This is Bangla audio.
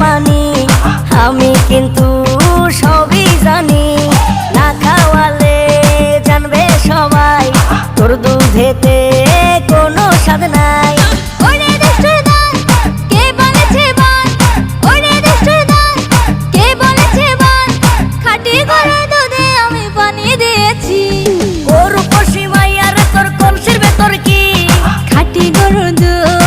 পানি আমি কিন্তু সবই জানি না খাওয়ালে জানবে সবাই তোর দুধেতে কোনো স্বাদ নাই ওরে দুষ্টুর দল কে বলেছে বল ওরে দুষ্টুর দল কে বলেছে বল খাঁটি গরুর দুধে আমি পানি দিয়েছি গরু পশি মাইয়ার তোর কলসির ভেতর কি খাঁটি গরুর দুধ